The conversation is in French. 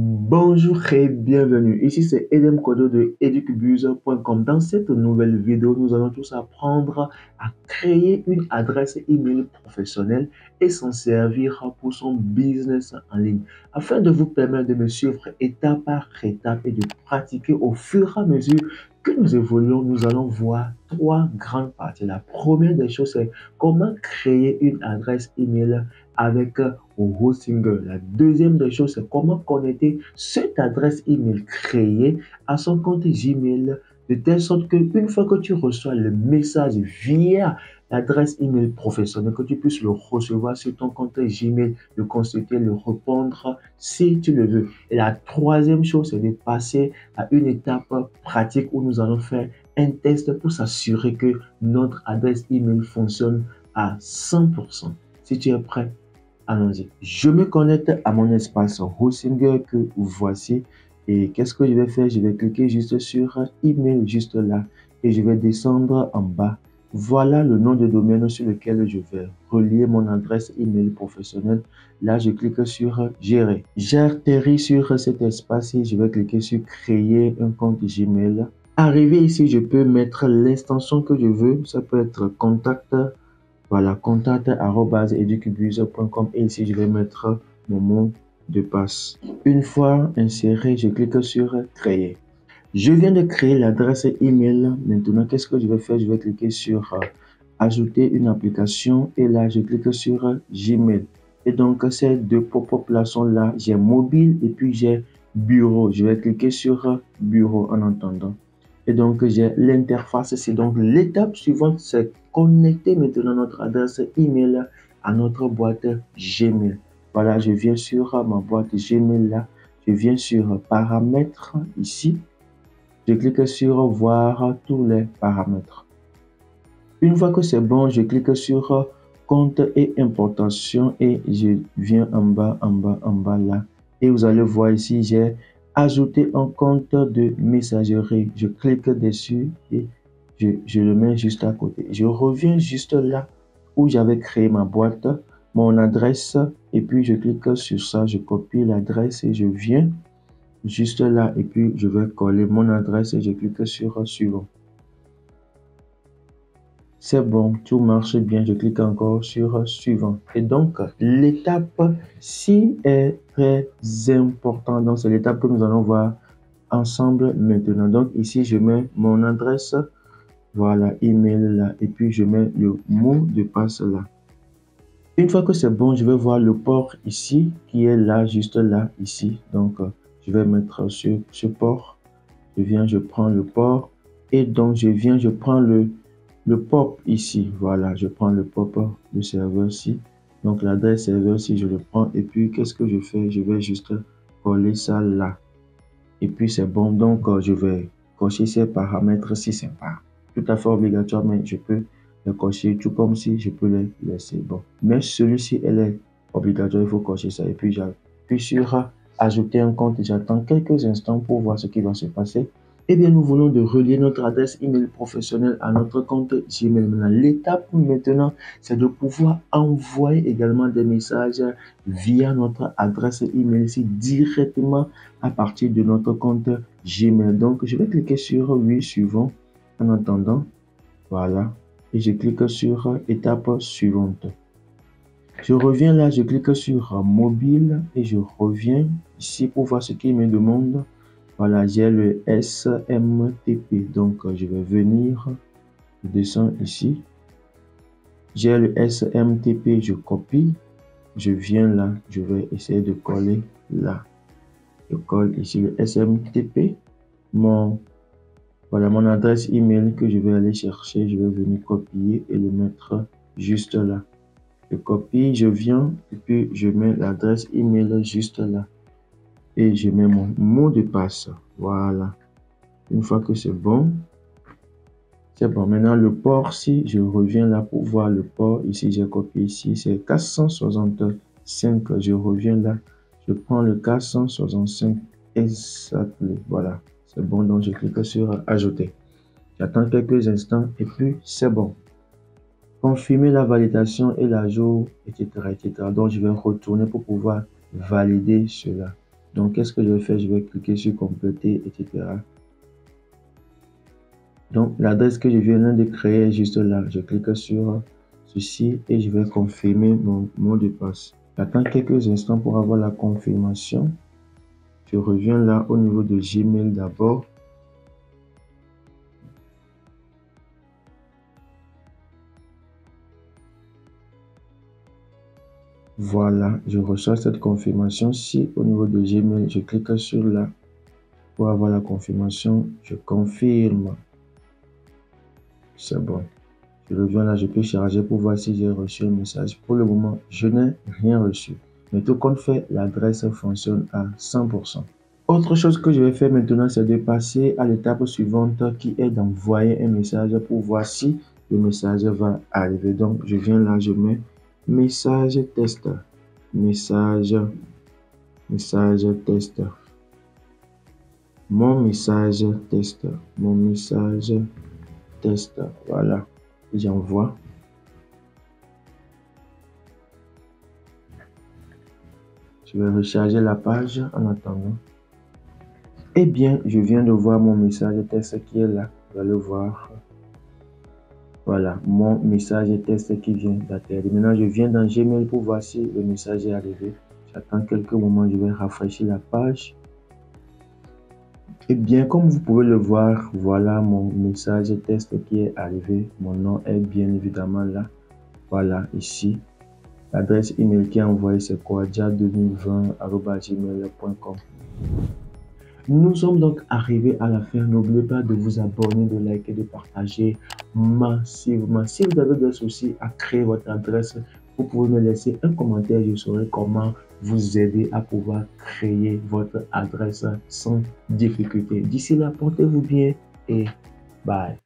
Bonjour et bienvenue. Ici c'est Edem Kodo de educbuzz.com. Dans cette nouvelle vidéo, nous allons tous apprendre à créer une adresse email professionnelle et s'en servir pour son business en ligne. Afin de vous permettre de me suivre étape par étape et de pratiquer au fur et à mesure que nous évoluons, nous allons voir trois grandes parties. La première des choses, c'est comment créer une adresse email avec Hostinger. La deuxième des choses, c'est comment connecter cette adresse email créée à son compte Gmail de telle sorte qu'une fois que tu reçois le message via l'adresse email professionnelle, que tu puisses le recevoir sur ton compte Gmail, le consulter, le répondre si tu le veux. Et la troisième chose, c'est de passer à une étape pratique où nous allons faire un test pour s'assurer que notre adresse email fonctionne à 100%. Si tu es prêt, allons-y. Je me connecte à mon espace Hostinger que voici. Et qu'est-ce que je vais faire? Je vais cliquer juste sur email, juste là. Et je vais descendre en bas. Voilà le nom de domaine sur lequel je vais relier mon adresse email professionnelle. Là, je clique sur gérer. J'atterris sur cet espace et je vais cliquer sur créer un compte Gmail. Arrivé ici, je peux mettre l'extension que je veux. Ça peut être contact. Voilà, contact@educbuzz.com et ici je vais mettre mon mot de passe. Une fois inséré, je clique sur créer. Je viens de créer l'adresse email. Maintenant, qu'est-ce que je vais faire? Je vais cliquer sur ajouter une application et là, je clique sur Gmail. Et donc, ces deux pop-up là sont là. J'ai mobile et puis j'ai bureau. Je vais cliquer sur bureau en attendant. Et donc, j'ai l'interface. C'est donc l'étape suivante, c'est connecter maintenant notre adresse email à notre boîte Gmail. Voilà, je viens sur ma boîte Gmail là. Je viens sur paramètres ici. Je clique sur voir tous les paramètres. Une fois que c'est bon, je clique sur compte et importation et je viens en bas là. Et vous allez voir ici, j'ai ajouté un compte de messagerie. Je clique dessus et je le mets juste à côté. Je reviens juste là où j'avais créé ma boîte, mon adresse et puis je clique sur ça, je copie l'adresse et je viens juste là et puis je vais coller mon adresse et je clique sur suivant. C'est bon, tout marche bien. Je clique encore sur suivant. Et donc, l'étape ci est très importante. Donc, c'est l'étape que nous allons voir ensemble maintenant. Donc, ici, je mets mon adresse. Voilà, email là. Et puis, je mets le mot de passe là. Une fois que c'est bon, je vais voir le port ici qui est là, juste là, ici. Donc, je vais mettre sur ce port. Je viens, je prends le port. Et donc, je prends le pop ici. Voilà, je prends le pop, le serveur ici. Donc, l'adresse serveur ici, je le prends. Et puis, qu'est-ce que je fais? Je vais juste coller ça là. Et puis, c'est bon. Donc, je vais cocher ces paramètres si c'est pas tout à fait obligatoire, mais je peux les cocher tout comme si je peux les laisser. Bon, mais celui-ci, elle est obligatoire. Il faut cocher ça. Et puis, j'appuie sur ajouter un compte. J'attends quelques instants pour voir ce qui va se passer. Eh bien, nous voulons de relier notre adresse email professionnelle à notre compte Gmail. L'étape maintenant, c'est de pouvoir envoyer également des messages via notre adresse email ici directement à partir de notre compte Gmail. Donc, je vais cliquer sur oui, suivant en attendant. Voilà. Et je clique sur étape suivante. Je reviens là, je clique sur mobile et je reviens ici pour voir ce qu'il me demande. Voilà, j'ai le SMTP. Donc, je vais venir, je descends ici. J'ai le SMTP, je copie. Je viens là, je vais essayer de coller là. Je colle ici le SMTP. Voilà, mon adresse email que je vais aller chercher. Je vais venir copier et le mettre juste là. Je copie, je viens et puis je mets l'adresse email juste là. Et je mets mon mot de passe. Voilà. Une fois que c'est bon, maintenant le port, si je reviens là pour voir le port, ici j'ai copié ici, c'est 465. Je reviens là, je prends le 465 exactement. Voilà, c'est bon, donc je clique sur ajouter. J'attends quelques instants et puis c'est bon. Confirmer la validation et l'ajout, etc., etc. Donc je vais retourner pour pouvoir valider cela. Donc, qu'est-ce que je vais faire? Je vais cliquer sur compléter, etc. Donc, l'adresse que je viens de créer est juste là. Je clique sur ceci et je vais confirmer mon mot de passe. J'attends quelques instants pour avoir la confirmation. Je reviens là au niveau de Gmail d'abord. Voilà, je reçois cette confirmation. Si au niveau de Gmail, je clique sur là pour avoir la confirmation, je confirme. C'est bon. Je reviens là, je peux charger pour voir si j'ai reçu un message. Pour le moment, je n'ai rien reçu. Mais tout compte fait, l'adresse fonctionne à 100%. Autre chose que je vais faire maintenant, c'est de passer à l'étape suivante qui est d'envoyer un message pour voir si le message va arriver. Donc, je viens là, je mets message test. Message test. Mon message test. Mon message test. Voilà. J'envoie. Je vais recharger la page en attendant. Eh bien, je viens de voir mon message test qui est là. Vous allez voir. Voilà, mon message test qui vient d'atterrir. Maintenant, je viens dans Gmail pour voir si le message est arrivé. J'attends quelques moments, je vais rafraîchir la page. Eh bien, comme vous pouvez le voir, voilà mon message test qui est arrivé. Mon nom est bien évidemment là. Voilà, ici. L'adresse email qui est envoyée, c'est quadja2020@gmail.com. Nous sommes donc arrivés à la fin. N'oubliez pas de vous abonner, de liker, de partager massivement. Si vous avez des soucis à créer votre adresse, vous pouvez me laisser un commentaire. Je saurai comment vous aider à pouvoir créer votre adresse sans difficulté. D'ici là, portez-vous bien et bye.